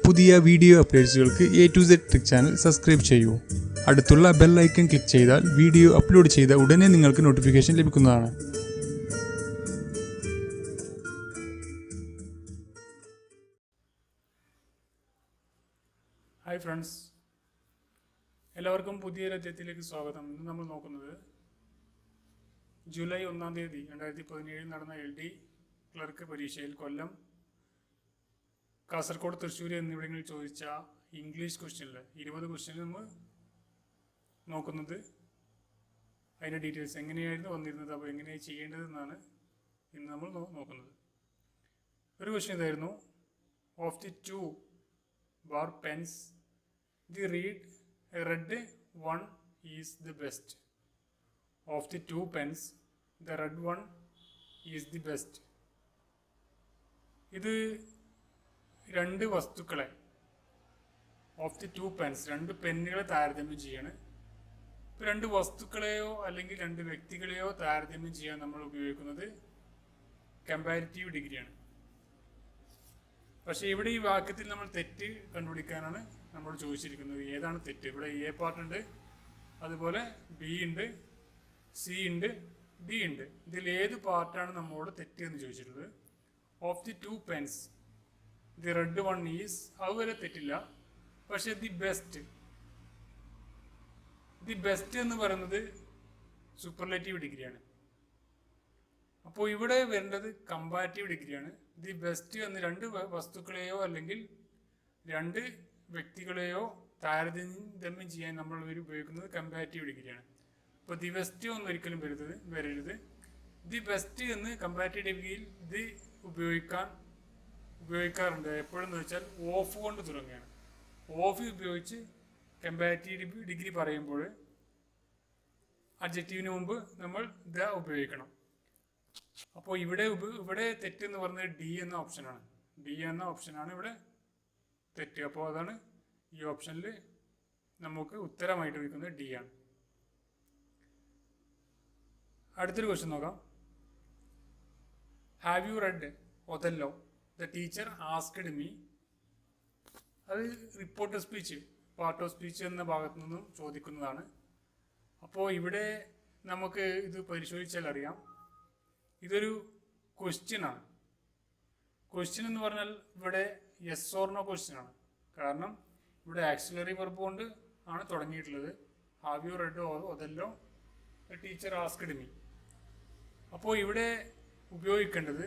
പുതിയ വീഡിയോ അപ്ഡേറ്റ്സുകൾക്ക് A to Z tech channel subscribe ചെയ്യൂ. അടുത്തുള്ള ബെൽ ഐക്കൺ ക്ലിക്ക് ചെയ്താൽ വീഡിയോ അപ്ലോഡ് ചെയ്ത ഉടനെ നിങ്ങൾക്ക് നോട്ടിഫിക്കേഷൻ ലഭിക്കുന്നതാണ്. ഹായ് ഫ്രണ്ട്സ്, എല്ലാവർക്കും പുതിയൊരു അധ്യായത്തിലേക്ക് സ്വാഗതം. ഇന്ന് നമ്മൾ നോക്കുന്നത് ജൂലൈ 1 2017 നടന്ന LD ക്ലർക്ക് പരീക്ഷയിൽ കൊല്ലം, കാസർഗോഡ്, തൃശ്ശൂർ എന്നിവിടങ്ങളിൽ ചോദിച്ച ഇംഗ്ലീഷ് ക്വസ്റ്റ്യനിൽ 20 ക്വസ്റ്റ്യനിൽ നമ്മൾ നോക്കുന്നത് അതിൻ്റെ ഡീറ്റെയിൽസ് എങ്ങനെയായിരുന്നു വന്നിരുന്നത്, അപ്പോൾ എങ്ങനെയാണ് ചെയ്യേണ്ടതെന്നാണ് ഇന്ന് നമ്മൾ നോക്കുന്നത്. ഒരു ക്വസ്റ്റ്യൻ ഇതായിരുന്നു: of the 2 bar pens, the red one is the best. Of the 2 pens, the red one is the best. ഇത് രണ്ട് വസ്തുക്കളെ, ഓഫ് ദി 2 പെൻസ്, രണ്ട് പെന്നുകളെ താരതമ്യം ചെയ്യാണ്. ഇപ്പോൾ രണ്ട് വസ്തുക്കളെയോ അല്ലെങ്കിൽ രണ്ട് വ്യക്തികളെയോ താരതമ്യം ചെയ്യാൻ നമ്മൾ ഉപയോഗിക്കുന്നത് കമ്പാരിറ്റീവ് ഡിഗ്രിയാണ്. പക്ഷേ ഇവിടെ ഈ വാക്യത്തിൽ നമ്മൾ തെറ്റ് കണ്ടുപിടിക്കാനാണ് നമ്മൾ ചോദിച്ചിരിക്കുന്നത്. ഏതാണ് തെറ്റ്? ഇവിടെ A പാർട്ട് ഉണ്ട്, അതുപോലെ B ഉണ്ട്, C ഉണ്ട്, D ഉണ്ട്. ഇതിൽ ഏത് പാർട്ടാണ് നമ്മളോട് തെറ്റ് എന്ന് ചോദിച്ചിട്ടുള്ളത്? Of the 2 pens the red one is, അതുവരെ തെറ്റില്ല. പക്ഷെ ദി ബെസ്റ്റ് എന്ന് പറയുന്നത് സൂപ്പർലേറ്റീവ് ഡിഗ്രിയാണ്. അപ്പോൾ ഇവിടെ വരേണ്ടത് കമ്പാരിറ്റീവ് ഡിഗ്രിയാണ്. ദി ബെസ്റ്റ് എന്ന് രണ്ട് വസ്തുക്കളെയോ അല്ലെങ്കിൽ രണ്ട് വ്യക്തികളെയോ താരതമ്യം ചെയ്യാൻ നമ്മൾ ഉപയോഗിക്കുന്നത് കമ്പാരിറ്റീവ് ഡിഗ്രിയാണ്. അപ്പോൾ ദി ബെസ്റ്റ് ഒന്നും ഒരിക്കലും വരരുത്. ദി ബെസ്റ്റ് എന്ന് കമ്പാരിറ്റീവ് ഡിഗ്രിയിൽ ഇത് ഉപയോഗിക്കാറുണ്ട്. എപ്പോഴെന്ന് വെച്ചാൽ ഓഫ് കൊണ്ട് തുടങ്ങുകയാണ്. ഓഫ് ഉപയോഗിച്ച് കമ്പാരിറ്റീവ് ഡിഗ്രി പറയുമ്പോൾ അഡ്ജക്റ്റീവിന് മുമ്പ് നമ്മൾ ദ ഉപയോഗിക്കണം. അപ്പോൾ ഇവിടെ തെറ്റെന്ന് പറഞ്ഞത് D എന്ന ഓപ്ഷനാണ്. D എന്ന ഓപ്ഷനാണ് ഇവിടെ തെറ്റ്. അപ്പോൾ അതാണ് ഈ ഓപ്ഷനിൽ നമുക്ക് ഉത്തരമായിട്ട് വയ്ക്കുന്നത് D ആണ്. അടുത്തൊരു ക്വസ്റ്റ്യൻ നോക്കാം. Have you read Othello? The teacher asked me. അത് report speech, part of speech എന്ന ഭാഗത്തു നിന്നും ചോദിക്കുന്നതാണ്. അപ്പോൾ ഇവിടെ നമുക്ക് ഇത് പരിശോധിച്ചാൽ അറിയാം, ഇതൊരു ക്വസ്റ്റ്യനാണ്. ക്വസ്റ്റ്യൻ എന്ന് പറഞ്ഞാൽ ഇവിടെ യെസ് ഓർ നോ ക്വസ്റ്റ്യൻ ആണ്. കാരണം ഇവിടെ ആക്സിലറി വെർബ് കൊണ്ട് ആണ് തുടങ്ങിയിട്ടുള്ളത്. Have you read Othello the teacher asked me. അപ്പോൾ ഇവിടെ ഉപയോഗിക്കേണ്ടത്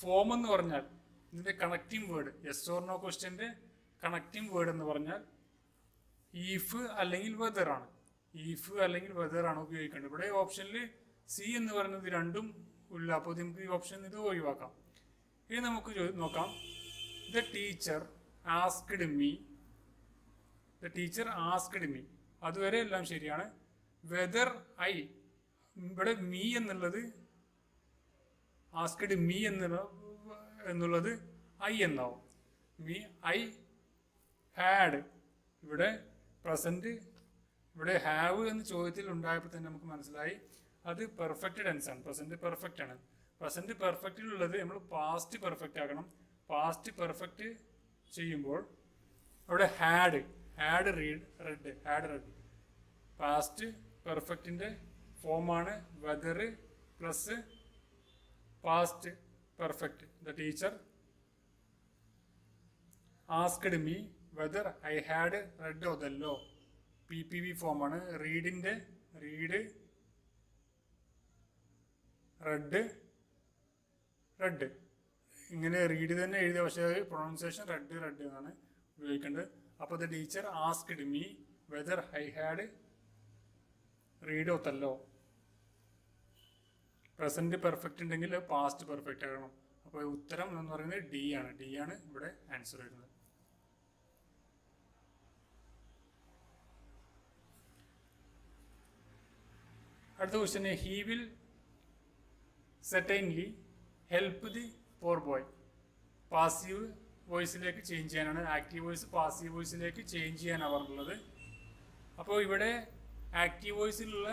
ഫോം എന്ന് പറഞ്ഞാൽ ഇതിൻ്റെ connecting word, yes or no ക്വസ്റ്റ്യൻ്റെ കണക്റ്റിംഗ് വേർഡ് എന്ന് പറഞ്ഞാൽ ഈഫ് അല്ലെങ്കിൽ വെദർ ആണ്. ഈഫ് അല്ലെങ്കിൽ വെദർ ആണ് ഉപയോഗിക്കേണ്ടത്. ഇവിടെ ഓപ്ഷനിൽ C എന്ന് പറയുന്നത് രണ്ടും ഇല്ല. അപ്പോൾ നമുക്ക് ഈ ഓപ്ഷൻ ഇത് ഒഴിവാക്കാം. ഇനി നമുക്ക് നോക്കാം. The teacher asked me. The teacher asked me, അതുവരെ എല്ലാം ശരിയാണ്. വെദർ ഐ, ഇവിടെ മീ എന്നുള്ളത്, ആസ്ക്ഡ് മീ എന്നുള്ളത് ഐ എന്നാവും. മീ ഐ ഹാഡ്, ഇവിടെ പ്രസന്റ്, ഇവിടെ ഹാവ് എന്ന് ചോദ്യത്തിൽ ഉണ്ടായപ്പോൾ തന്നെ നമുക്ക് മനസ്സിലായി അത് പെർഫെക്റ്റ് ടെൻസ് ആണ്. പ്രസന്റ് പെർഫെക്റ്റ് ആണ്. പ്രസന്റ് പെർഫെക്റ്റിലുള്ളത് നമ്മൾ പാസ്റ്റ് പെർഫെക്റ്റ് ആക്കണം. പാസ്റ്റ് പെർഫെക്റ്റ് ചെയ്യുമ്പോൾ അവിടെ ഹാഡ് റെഡ്. പാസ്റ്റ് പെർഫെക്റ്റിന്റെ ഫോമാണ് whether plus past perfect. The teacher asked me whether I had red Othello. PPV ഫോമാണ്. റീഡിന്റെ റെഡ് ഇങ്ങനെ റീഡ് തന്നെ എഴുതിയ, പക്ഷേ പ്രൊണൗൺസിയേഷൻ റെഡ് എന്നാണ് ഉപയോഗിക്കേണ്ടത്. അപ്പോൾ the teacher asked me whether I had read Othello. Present perfect ഉണ്ടെങ്കിൽ പാസ്റ്റ് പെർഫെക്റ്റ് ആകണം. അപ്പോൾ ഉത്തരം എന്ന് പറയുന്നത് D ആണ് ഇവിടെ ആൻസർ വരുന്നത്. അടുത്ത question: he will certainly help the poor boy. Passive വോയിസിലേക്ക് ചേഞ്ച് ചെയ്യാനാണ്. ആക്റ്റീവ് വോയിസ് പാസീവ് വോയിസിലേക്ക് ചേഞ്ച് ചെയ്യാനാണ് പറഞ്ഞിട്ടുള്ളത്. അപ്പോൾ ഇവിടെ ആക്റ്റീവ് വോയിസിലുള്ള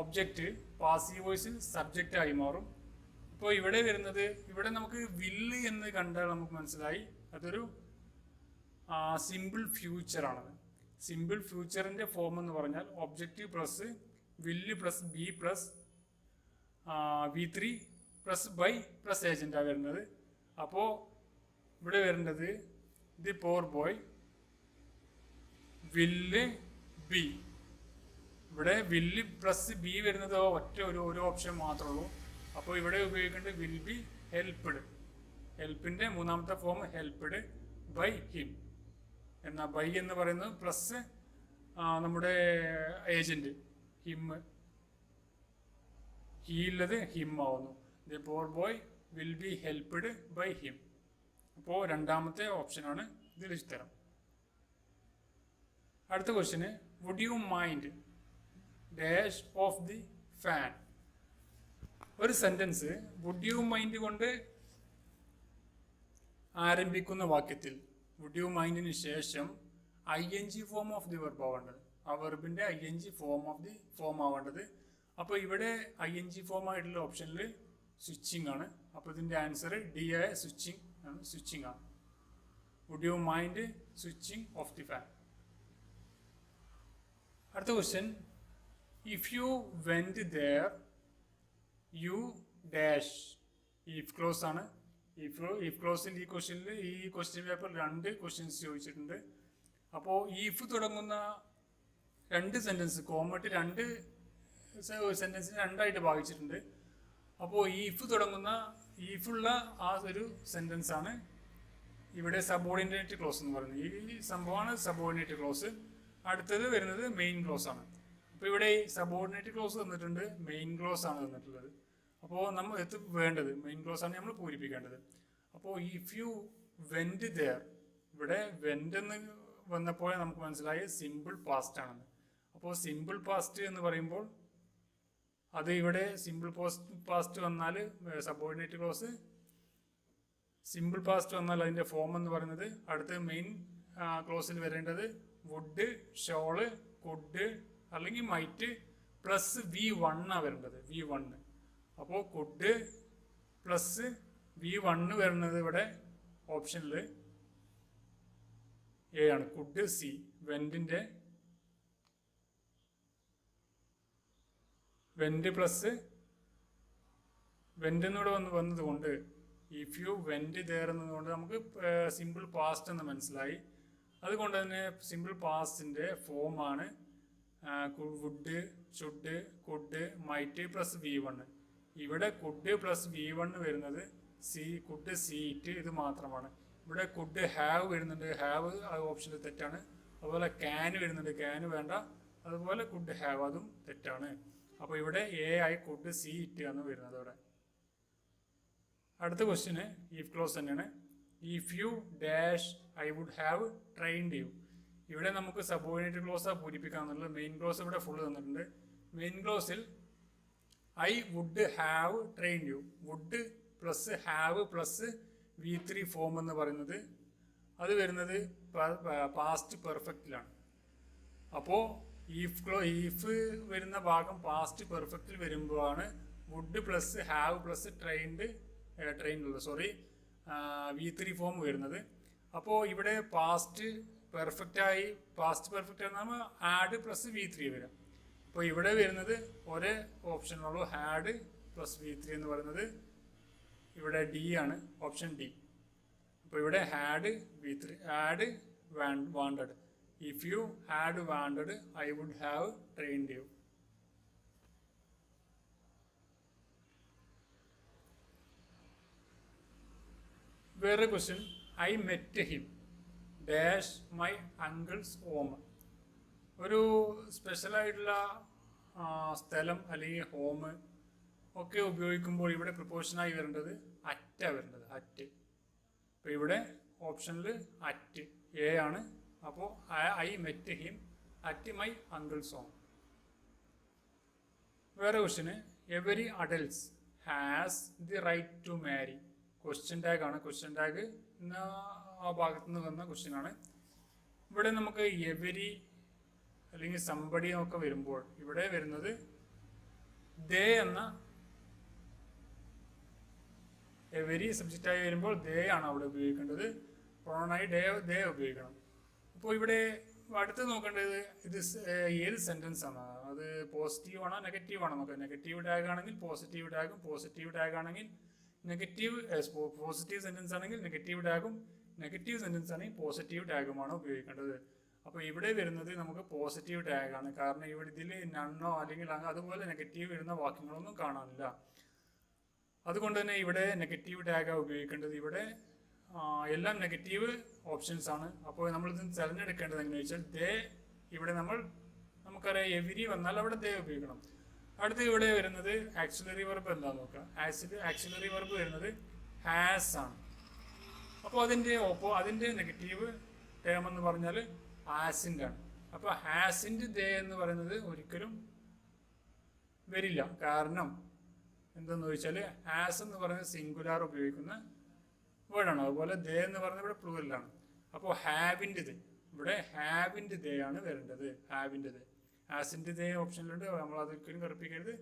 ഒബ്ജക്റ്റ് പാസീവ് വോയിസിൽ സബ്ജക്റ്റ് ആയി മാറും. ഇപ്പോൾ ഇവിടെ വരുന്നത്, ഇവിടെ നമുക്ക് വില്ല് എന്ന് കണ്ടാൽ നമുക്ക് മനസ്സിലായി അതൊരു സിമ്പിൾ ഫ്യൂച്ചറാണത്. സിമ്പിൾ ഫ്യൂച്ചറിൻ്റെ ഫോം എന്ന് പറഞ്ഞാൽ objective plus will plus be plus V3 plus by plus ഏജൻറ്റാണ് വരുന്നത്. അപ്പോൾ ഇവിടെ വരേണ്ടത് the poor boy will be. ഇവിടെ വില്ല് പ്ലസ് ബി വരുന്നത് ഒറ്റ ഒരു ഓപ്ഷൻ മാത്രമേ ഉള്ളൂ. അപ്പോൾ ഇവിടെ ഉപയോഗിക്കേണ്ടത് വിൽ ബി ഹെൽപ്ഡ്. ഹെൽപ്പിൻ്റെ മൂന്നാമത്തെ ഫോം ഹെൽപ്ഡ് ബൈ ഹിം എന്നാ. ബൈ എന്ന് പറയുന്നത് പ്ലസ് നമ്മുടെ ഏജന്റ് ഹിം, ഹീയുള്ളത് ഹിം ആവുന്നു. The poor boy will be helped by him. അപ്പോൾ രണ്ടാമത്തെ ഓപ്ഷനാണ് ഇതിൽ ഉത്തരം. അടുത്ത question would you mind dash of the fan. ഒരു സെന്റൻസ് വുഡ് യു മൈൻഡ് കൊണ്ട് ആരംഭിക്കുന്ന വാക്യത്തിൽ വുഡ് യു മൈൻഡിന് ശേഷം ING form of the verb ആവേണ്ടത്. ആ വെർബിന്റെ ING ഫോം ആവേണ്ടത്. അപ്പോൾ ഇവിടെ ING ഫോം ആയിട്ടുള്ള ഓപ്ഷനിൽ സ്വിച്ചിങ് ആണ്. അപ്പോൾ ഇതിന്റെ ആൻസർ ഡി ആയ സ്വിച്ചിങ് ആണ്. Would you mind switching off the fan. അടുത്ത question if you went there you dash. If clause ആണ്. ഇഫ് ക്ലോസിൽ ഈ ക്വസ്റ്റ്യൻ പേപ്പർ 2 ക്വസ്റ്റ്യൻസ് ചോദിച്ചിട്ടുണ്ട്. അപ്പോൾ ഈഫ് തുടങ്ങുന്ന 2 സെന്റൻസ് കോമട്ട് 2 സെന്റൻസിന് 2ആയിട്ട് ഭാഗിച്ചിട്ടുണ്ട്. അപ്പോൾ ഈഫുള്ള ആ ഒരു സെന്റൻസ് ആണ് ഇവിടെ സബോർഡിനേറ്റ് ക്ലോസ് എന്ന് പറയുന്നത്. ഈ സംഭവമാണ് സബോർഡിനേറ്റ് ക്ലോസ്. അടുത്തത് വരുന്നത് മെയിൻ ക്ലോസ് ആണ്. അപ്പോൾ ഇവിടെ സബോർഡിനേറ്റ് ക്ലോസ് തന്നിട്ടുണ്ട്, മെയിൻ ക്ലോസ് ആണ് തന്നിട്ടുള്ളത്. അപ്പോൾ നമ്മൾ വേണ്ടത് മെയിൻ ക്ലോസ് ആണ് നമ്മൾ പൂരിപ്പിക്കേണ്ടത്. അപ്പോൾ ഇഫ് യു വെന്റ് ദേർ, ഇവിടെ വെന്റ് എന്ന് വന്നപ്പോൾ നമുക്ക് മനസ്സിലായി സിമ്പിൾ പാസ്റ്റ് ആണെന്ന്. അപ്പോൾ സിമ്പിൾ പാസ്റ്റ് എന്ന് പറയുമ്പോൾ അത് ഇവിടെ സിമ്പിൾ പാസ്റ്റ് വന്നാൽ സബോർഡിനേറ്റ് ക്ലോസ്, സിമ്പിൾ പാസ്റ്റ് വന്നാൽ അതിൻ്റെ ഫോം എന്ന് പറയുന്നത് അടുത്ത മെയിൻ ക്ലോസിൽ വരേണ്ടത് വുഡ്, ഷോള്, കുഡ് അല്ലെങ്കിൽ മൈറ്റ് പ്ലസ് V1 വരേണ്ടത്. V1. അപ്പോൾ കുഡ് പ്ലസ് V1 വരുന്നത് ഇവിടെ ഓപ്ഷനിൽ എ ആണ്. Could C. Went plus went എന്നിവിടെ വന്നത് കൊണ്ട് ഇഫ് യു വെന്റ് ദേർ എന്നതുകൊണ്ട് നമുക്ക് സിമ്പിൾ പാസ്റ്റ് എന്ന് മനസ്സിലായി. അതുകൊണ്ട് തന്നെ സിമ്പിൾ പാസ്റ്റിന്റെ ഫോമാണ് would, should, could, might plus V1. ഇവിടെ കുഡ് പ്ലസ് V1 വരുന്നത് കുഡ് സീറ്റ് ഇത് മാത്രമാണ്. ഇവിടെ കുഡ് ഹാവ് വരുന്നുണ്ട്, ഹാവ് ആ ഓപ്ഷനിൽ തെറ്റാണ്. അതുപോലെ ക്യാൻ വരുന്നുണ്ട്, ക്യാൻ വേണ്ട. അതുപോലെ കുഡ് ഹാവ് അതും തെറ്റാണ്. അപ്പോൾ ഇവിടെ എ ആയി കുഡ് സീറ്റ് ആണ് വരുന്നത് ഇവിടെ. അടുത്ത ക്വസ്റ്റ്യന് ഇഫ് ക്ലോസ് തന്നെയാണ്. If you dash I would have trained you. ഇവിടെ നമുക്ക് സബോർഡിനേറ്റ് ക്ലോസ് പൂരിപ്പിക്കാന്നുള്ളത്. മെയിൻ ക്ലോസ് ഇവിടെ ഫുള്ള് തന്നിട്ടുണ്ട്. മെയിൻ ക്ലോസിൽ I would have trained you, would plus have plus V3 form എന്ന് പറയുന്നത് അത് വരുന്നത് പാസ്റ്റ് പെർഫെക്റ്റിലാണ്. അപ്പോൾ ഈഫ് വരുന്ന ഭാഗം പാസ്റ്റ് പെർഫെക്റ്റിൽ വരുമ്പോഴാണ് would plus have plus V3 form വരുന്നത്. അപ്പോൾ ഇവിടെ പാസ്റ്റ് പെർഫെക്റ്റ് ആകുമ്പോൾ ആഡ് പ്ലസ് V3 വരാം. അപ്പോൾ ഇവിടെ വരുന്നത് ഒരേ ഓപ്ഷനുള്ളൂ, ഹാഡ് പ്ലസ് V3 എന്ന് പറയുന്നത് ഇവിടെ ഡി ആണ്, ഓപ്ഷൻ ഡി. അപ്പോൾ ഇവിടെ had V3, had wanted. If you had wanted I would have trained you. വേറെ question I met him dash my uncle's home. ഒരു സ്പെഷ്യലായിട്ടുള്ള സ്ഥലം അല്ലെങ്കിൽ ഹോം ഒക്കെ ഉപയോഗിക്കുമ്പോൾ ഇവിടെ പ്രിപ്പോഷനായി വരേണ്ടത് വരേണ്ടത് അറ്റ്. അപ്പോൾ ഇവിടെ ഓപ്ഷനിൽ അറ്റ് എ ആണ്. അപ്പോൾ I met him at my uncle's home. വേറെ question every adults has the right to marry. Question tag ആണ്. ക്വസ്റ്റ്യൻ ടാഗ് എന്ന ആ ഭാഗത്തു നിന്ന് വന്ന ക്വസ്റ്റ്യൻ ആണ്. ഇവിടെ നമുക്ക് എവരി അല്ലെങ്കിൽ സംബടി ഒക്കെ വരുമ്പോൾ ഇവിടെ വരുന്നത് ദേ എന്ന എവരി സബ്ജക്റ്റായി വരുമ്പോൾ ദേ ആണ് അവിടെ ഉപയോഗിക്കേണ്ടത്. പ്രൊണൗണായി ദേ ഉപയോഗിക്കണം. അപ്പോൾ ഇവിടെ അടുത്ത് നോക്കേണ്ടത് ഇത് ഏത് സെൻറ്റൻസ് ആണ്, അത് പോസിറ്റീവ് ആണോ നെഗറ്റീവ് ആണോ നോക്കാം. നെഗറ്റീവ് ടാഗ് ആണെങ്കിൽ പോസിറ്റീവ് ടാഗും, പോസിറ്റീവ് ടാഗ് ആണെങ്കിൽ നെഗറ്റീവ്, പോസിറ്റീവ് സെൻറ്റൻസ് ആണെങ്കിൽ നെഗറ്റീവ് ടാഗും, നെഗറ്റീവ് സെൻറ്റൻസ് ആണെങ്കിൽ പോസിറ്റീവ് ടാഗുമാണ് ഉപയോഗിക്കേണ്ടത്. അപ്പോൾ ഇവിടെ വരുന്നത് നമുക്ക് പോസിറ്റീവ് ടാഗാണ്, കാരണം ഇവിടെ ഇതിൽ നണ്ണോ അല്ലെങ്കിൽ അതുപോലെ നെഗറ്റീവ് വരുന്ന വാക്യങ്ങളൊന്നും കാണാനില്ല. അതുകൊണ്ട് തന്നെ ഇവിടെ നെഗറ്റീവ് ടാഗാണ് ഉപയോഗിക്കേണ്ടത്. ഇവിടെ എല്ലാം നെഗറ്റീവ് ഓപ്ഷൻസ് ആണ്. അപ്പോൾ നമ്മളിത് തിരഞ്ഞെടുക്കേണ്ടത് എങ്ങനെയാണെന്ന് വെച്ചാൽ ദേ, ഇവിടെ നമുക്കറിയാം എവരി വന്നാൽ അവിടെ ദേ ഉപയോഗിക്കണം. അടുത്ത് ഇവിടെ വരുന്നത് ആക്സിലറി വെർബ് എന്താണെന്ന് നോക്കാം. ആക്സിലറി വെർബ് വരുന്നത് ഹാസ് ആണ്. അപ്പോൾ അതിൻ്റെ നെഗറ്റീവ് ടേം എന്ന് പറഞ്ഞാൽ ഹാസിൻ്റെ ആണ്. അപ്പോൾ ഹാസിൻ്റെ ദേ എന്ന് പറയുന്നത് ഒരിക്കലും വരില്ല. കാരണം എന്തെന്ന് ചോദിച്ചാൽ ഹാസ് എന്ന് പറയുന്നത് സിംഗുലാർ ഉപയോഗിക്കുന്ന വേർഡാണ്. അതുപോലെ ദേ എന്ന് പറയുന്നത് ഇവിടെ പ്ലൂറലാണ്. അപ്പോൾ ഹാവിൻ്റെത്, ഇവിടെ ഹാവിൻ്റെ ദേ ആണ് വരേണ്ടത്. ഹാവിൻ്റെ ദേ, ഹാസിൻ്റെ ദേ ഓപ്ഷനിലുണ്ട്, നമ്മൾ അതൊരിക്കലും കറുപ്പിക്കരുത്.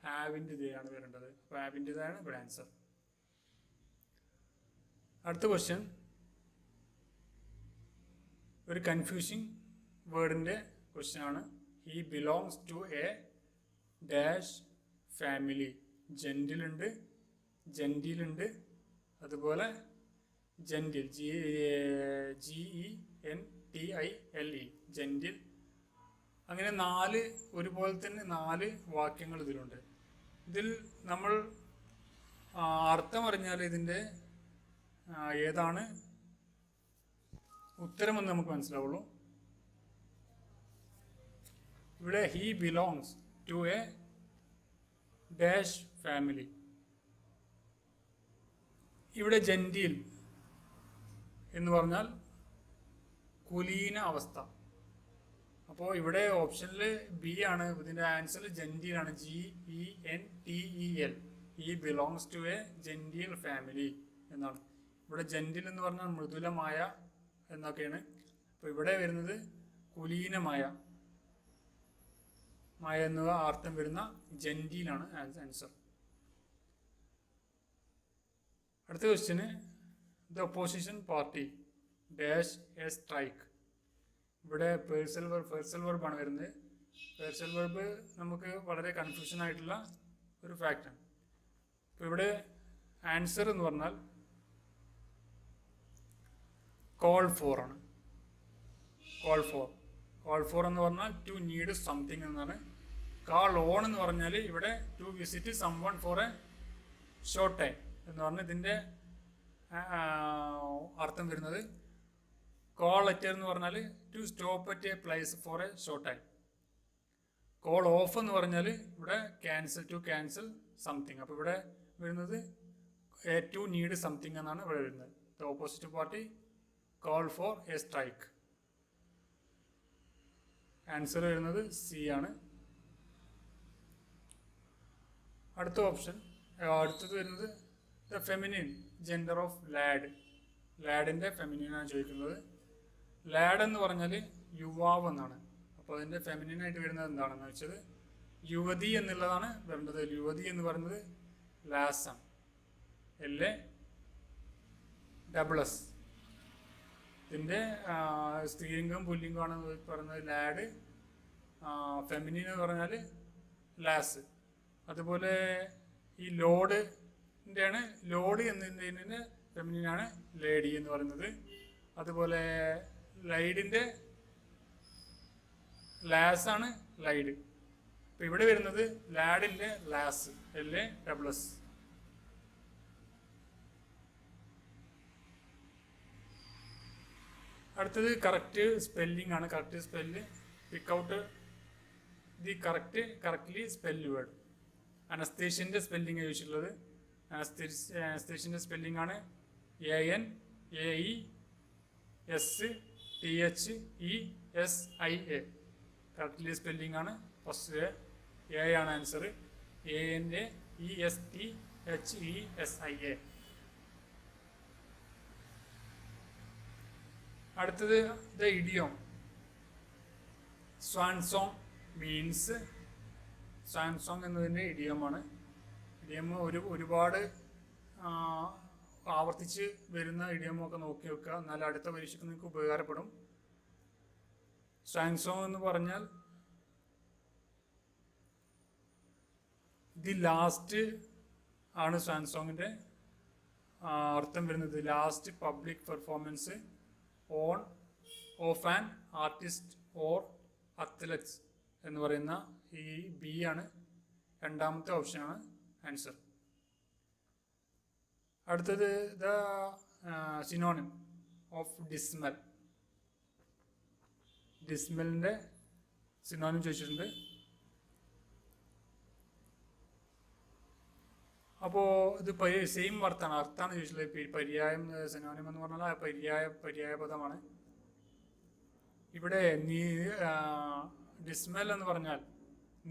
ഹാവിൻ്റെ ദേ ആണ് വരേണ്ടത്. അപ്പോൾ ഹാവിൻ്റെ ദേ ആണ് ഇവിടെ ആൻസർ. അടുത്ത ക്വസ്റ്റ്യൻ ഒരു കൺഫ്യൂസിങ് വേർഡിൻ്റെ ക്വസ്റ്റ്യൻ ആണ്. He belongs to a dash family. ജെൻറ്റിലുണ്ട്, ജെൻറ്റിലുണ്ട്, അതുപോലെ ജെൻറ്റിൽ, GENTILE, ജെൻറ്റിൽ. അങ്ങനെ 4 ഒരുപോലെ തന്നെ 4 വാക്യങ്ങൾ ഇതിലുണ്ട്. ഇതിൽ നമ്മൾ അർത്ഥം അറിഞ്ഞാൽ ഇതിൻ്റെ ഏതാണ് ഉത്തരമെന്ന് നമുക്ക് മനസ്സിലാവുള്ളൂ. ഇവിടെ he belongs to a dash family. ഇവിടെ ജെൻറ്റിൽ എന്ന് പറഞ്ഞാൽ കുലീന അവസ്ഥ. അപ്പോൾ ഇവിടെ ഓപ്ഷനിൽ ബി ആണ്, ഇതിൻ്റെ ആൻസർ ജെൻറ്റിലാണ്, GENTEL. He belongs to a genteel family എന്നാണ്. ഇവിടെ ജെൻറ്റിൽ എന്ന് പറഞ്ഞാൽ മൃദുലമായ എന്നൊക്കെയാണ്. അപ്പോൾ ഇവിടെ വരുന്നത് കുലീനമായ എന്ന അർത്ഥം വരുന്ന ജെൻറ്റിലാണ് ആൻസർ. അടുത്ത question the opposition party dash A strike. ഇവിടെ പേഴ്സൽ വെർബാണ് വരുന്നത്. പേഴ്സൽ വെർബ് നമുക്ക് വളരെ കൺഫ്യൂഷൻ ആയിട്ടുള്ള ഒരു ഫാക്റ്റാണ്. അപ്പോൾ ഇവിടെ ആൻസർ എന്ന് പറഞ്ഞാൽ കോൾ ഫോർ ആണ്. കോൾ ഫോർ എന്ന് പറഞ്ഞാൽ ടു നീഡ് സംതിങ് എന്നാണ്. കാൾ ഓൺ എന്ന് പറഞ്ഞാൽ ഇവിടെ to visit someone for a short time എന്ന് പറഞ്ഞാൽ ഇതിൻ്റെ അർത്ഥം വരുന്നത്. കോൾ ലെറ്റർ എന്ന് പറഞ്ഞാൽ to stop at a place for a short time. Call off എന്ന് പറഞ്ഞാൽ ഇവിടെ ടു ക്യാൻസൽ സംതിങ്. അപ്പോൾ ഇവിടെ വരുന്നത് ടു നീഡ് സംതിങ് എന്നാണ് ഇവിടെ വരുന്നത്. The opposite party call for a strike. Answer വരുന്നത് സി ആണ്. അടുത്തത് വരുന്നത് the feminine gender of lad. ലാഡിൻ്റെ ഫെമിനിനാണ് ചോദിക്കുന്നത്. ലാഡ് എന്ന് പറഞ്ഞാൽ യുവാവ് എന്നാണ്. അപ്പോൾ അതിൻ്റെ ഫെമിനിനായിട്ട് വരുന്നത് എന്താണെന്ന് വെച്ചത് യുവതി എന്നുള്ളതാണ് വരേണ്ടത്. യുവതി എന്ന് പറയുന്നത് ലാസാണ്, LASS. ഇതിൻ്റെ സ്ത്രീലിംഗം പുല്ലിംഗമാണ് പറയുന്നത് ലാഡ്. ഫെമിനിൻ എന്ന് പറഞ്ഞാൽ ലാസ്. അതുപോലെ ഈ ലോഡിൻ്റെയാണ്, ലോഡ് എന്നതിൻ്റെ ഫെമിനിനാണ് ലേഡി എന്ന് പറയുന്നത്. അതുപോലെ ലൈഡിൻ്റെ ലാസാണ് ലൈഡ്. അപ്പോൾ ഇവിടെ വരുന്നത് ലാഡിൻ്റെ ലാസ്, LASS. അടുത്തത് കറക്റ്റ് സ്പെല്ലിംഗ് ആണ്. Correct spell pick out the correctly spell word. അനസ്തേഷ്യൻ്റെ സ്പെല്ലിംഗ് ചോദിച്ചിട്ടുള്ളത്. അനസ്തേഷ്യൻ്റെ സ്പെല്ലിംഗ് ആണ് ANAESTHESIA. കറക്റ്റ്ലി സ്പെല്ലിംഗ് ആണ്. ഫസ്റ്റ് എ ആണ് ആൻസർ. ANAESTHESIA. അടുത്തത് the idiom. Swan song means. Swan song എന്നതിൻ്റെ ഇഡിയോമാണ്. ഇഡിയം ഒരുപാട് ആവർത്തിച്ച് വരുന്ന ഇഡിയമൊക്കെ നോക്കി വെക്കുക, എന്നാൽ അടുത്ത പരീക്ഷയ്ക്ക് നിങ്ങൾക്ക് ഉപകാരപ്പെടും. സ്വാങ്സോങ് എന്ന് പറഞ്ഞാൽ ദി ലാസ്റ്റ് ആണ് സ്വാങ്സോങ്ങിൻ്റെ അർത്ഥം വരുന്നത്. Last public performance on of an artist or athletes എന്ന് പറയുന്ന ഈ ബി ആണ് രണ്ടാമത്തെ ഓപ്ഷനാണ് ആൻസർ. അടുത്തത് ദ സിനോണിം ഓഫ് ഡിസ്മൽ. ഡിസ്മലിൻ്റെ സിനോണിം ചോദിച്ചിട്ടുണ്ട്. അപ്പോൾ ഇത് സെയിം അർത്ഥമാണ് ചോദിച്ചിട്ടുള്ളത്. പര്യായം സിനോണിം എന്ന് പറഞ്ഞാൽ പര്യായ പദമാണ്. ഇവിടെ ഡിസ്മൽ എന്ന് പറഞ്ഞാൽ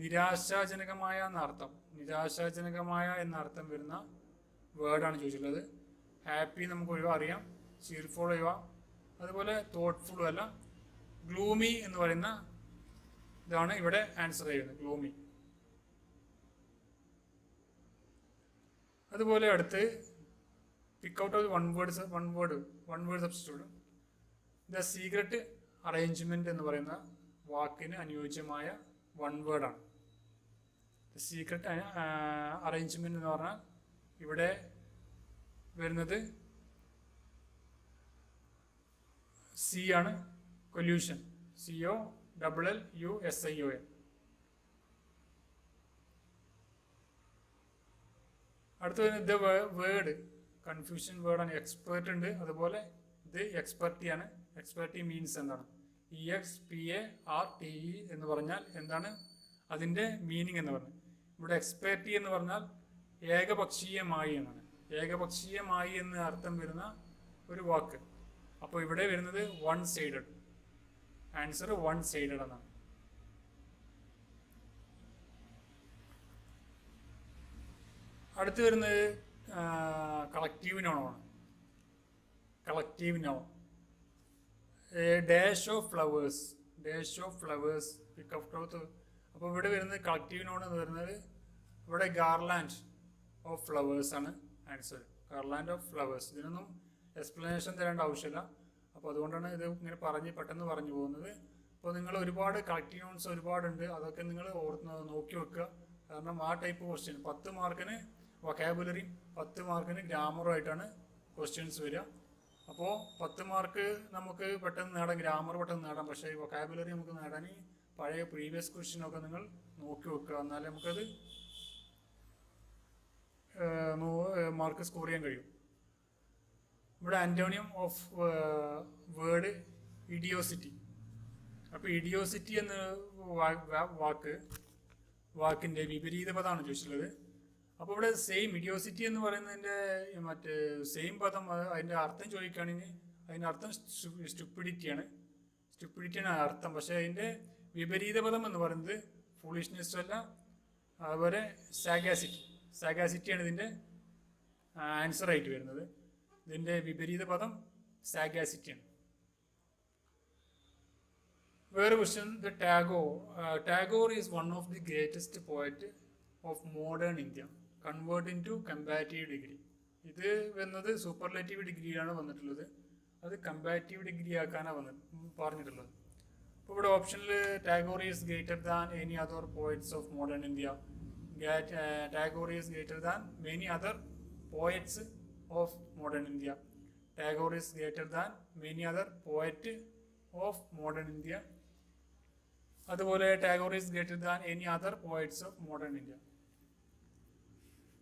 നിരാശാജനകമായ എന്നർത്ഥം, നിരാശാജനകമായ എന്നർത്ഥം വരുന്ന വേർഡാണ് ചോദിച്ചിട്ടുള്ളത്. ഹാപ്പി നമുക്ക് അറിയാം, ചീർഫുൾ അതുപോലെ തോട്ട്ഫുള്ളും അല്ല. ഗ്ലൂമി എന്ന് പറയുന്ന ഇതാണ് ഇവിടെ ആൻസർ ചെയ്യുന്നത്, ഗ്ലൂമി. അതുപോലെ അടുത്ത് പിക്ക് out of one word substitute. The secret arrangement എന്ന് പറയുന്ന വാക്കിന് അനുയോജ്യമായ വൺ വേർഡാണ്. സീക്രട്ട് അറേഞ്ച്മെന്റ് എന്ന് പറഞ്ഞാൽ ഇവിടെ വരുന്നത് സി ആണ്, കൊല്യൂഷൻ. COLLUSION. അടുത്ത ദ വേർഡ് കൺഫ്യൂഷൻ വേർഡാണ്. എക്സ്പെർട്ട് ഉണ്ട്, അതുപോലെ ഇത് എക്സ്പെർട്ടിയാണ്. എക്സ്പെർട്ടി മീൻസ് എന്താണ്? EXPERTE എന്ന് പറഞ്ഞാൽ എന്താണ് അതിൻ്റെ മീനിങ് എന്ന് പറഞ്ഞാൽ? ഇവിടെ എക്സ്പെർട്ടി എന്ന് പറഞ്ഞാൽ ഏകപക്ഷീയമായി എന്നാണ്. ഏകപക്ഷീയമായി എന്ന് അർത്ഥം വരുന്ന ഒരു വാക്ക്. അപ്പോൾ ഇവിടെ വരുന്നത് one sided. Answer one sided എന്നാണ്. അടുത്ത് വരുന്നത് കളക്റ്റീവ് നൗണാണ്. Collective noun. Dash of flowers. Dash of flowers pick out of. അപ്പോൾ ഇവിടെ വരുന്നത് കളക്റ്റീവ് നൗൺ എന്ന് പറയുന്നത് ഇവിടെ ഗാർലാൻഡ് ഓഫ് ഫ്ലവേഴ്സ് ആണ് ആൻസർ. Garland of flowers. ഇതിനൊന്നും എക്സ്പ്ലനേഷൻ തരേണ്ട ആവശ്യമില്ല. അപ്പോൾ അതുകൊണ്ടാണ് ഇത് ഇങ്ങനെ പെട്ടെന്ന് പറഞ്ഞു പോകുന്നത്. അപ്പോൾ നിങ്ങൾ ഒരുപാട് കളക്റ്റീവ് നൗൺസ് ഒരുപാടുണ്ട്, അതൊക്കെ നിങ്ങൾ നോക്കി വെക്കുക. കാരണം ആ ടൈപ്പ് ക്വസ്റ്റ്യൻ 10 മാർക്കിന് വൊക്കാബുലറിയും 10 മാർക്കിന് ഗ്രാമറുമായിട്ടാണ് ക്വസ്റ്റ്യൻസ് വരിക. അപ്പോൾ 10 മാർക്ക് നമുക്ക് പെട്ടെന്ന് നേടാം, ഗ്രാമർ പെട്ടെന്ന് നേടാം. പക്ഷേ ഈ വൊക്കാബുലറി നമുക്ക് നേടാൻ പഴയ പ്രീവിയസ് ക്വസ്റ്റ്യനൊക്കെ നിങ്ങൾ നോക്കി വെക്കുക. എന്നാലേ നമുക്കത് മാർക്ക് സ്കോർ ചെയ്യാൻ കഴിയും. ഇവിടെ ആന്റോണിയം ഓഫ് വേർഡ് ഇഡിയോസിറ്റി. അപ്പോൾ ഇഡിയോസിറ്റി എന്ന വാക്കിൻ്റെ വിപരീത പദമാണ് ചോദിച്ചിട്ടുള്ളത്. അപ്പോൾ ഇവിടെ സെയിം ഇഡിയോസിറ്റി എന്ന് പറയുന്നതിൻ്റെ മറ്റേ സെയിം പദം അതിൻ്റെ അർത്ഥം ചോദിക്കുകയാണെങ്കിൽ അതിൻ്റെ അർത്ഥം സ്റ്റുപ്പിഡിറ്റിയാണ്. സ്റ്റുപ്പിഡിറ്റിയാണ് അർത്ഥം. പക്ഷേ അതിൻ്റെ വിപരീത പദം എന്ന് പറയുന്നത് ഫൂളിഷ്നെസ് അല്ല, അതുപോലെ സാഗാസിറ്റി. സാഗാസിറ്റിയാണ് ഇതിൻ്റെ ആൻസർ ആയിട്ട് വരുന്നത്. ഇതിൻ്റെ വിപരീത പദം സാഗാസിറ്റിയാണ്. വേറെ question. The Tagore is one of the greatest poet of modern India convert to comparative degree. ഇത് വന്നത് സൂപ്പർലേറ്റീവ് ഡിഗ്രിയാണ് വന്നിട്ടുള്ളത്. അത് കമ്പാരിറ്റീവ് ഡിഗ്രി ആക്കാനാണ് പറഞ്ഞിട്ടുള്ളത്. അപ്പോൾ ഇവിടെ ഓപ്ഷനിൽ Tagore is greater than any other poets of modern India. Tagore is greater than many other poets of modern India. Tagore is greater than many other poet of modern India. അതുപോലെ Tagore is greater than any other poets of modern India.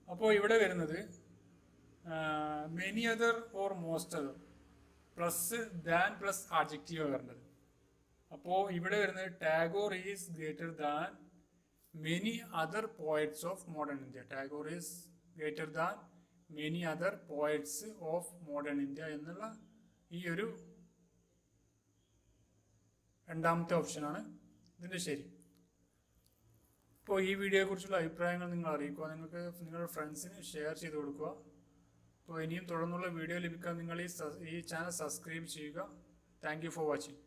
അപ്പോൾ ഇവിടെ വരുന്നത് many other or most other plus than plus adjective വരേണ്ടത്. അപ്പോൾ ഇവിടെ വരുന്നത് Tagore is greater than many other poets of modern India. Tagore is greater than many other poets of modern India എന്നുള്ള ഈ ഒരു രണ്ടാമത്തെ ഓപ്ഷനാണ് ഇതിൻ്റെ ശരി. അപ്പോൾ ഈ വീഡിയോയെക്കുറിച്ചുള്ള അഭിപ്രായങ്ങൾ നിങ്ങൾ അറിയിക്കുക, നിങ്ങൾക്ക് നിങ്ങളുടെ ഫ്രണ്ട്സിന് ഷെയർ ചെയ്ത് കൊടുക്കുക. അപ്പോൾ ഇനിയും തുടർന്നുള്ള വീഡിയോ ലഭിക്കാൻ നിങ്ങൾ ഈ ചാനൽ സബ്സ്ക്രൈബ് ചെയ്യുക. Thank you for watching.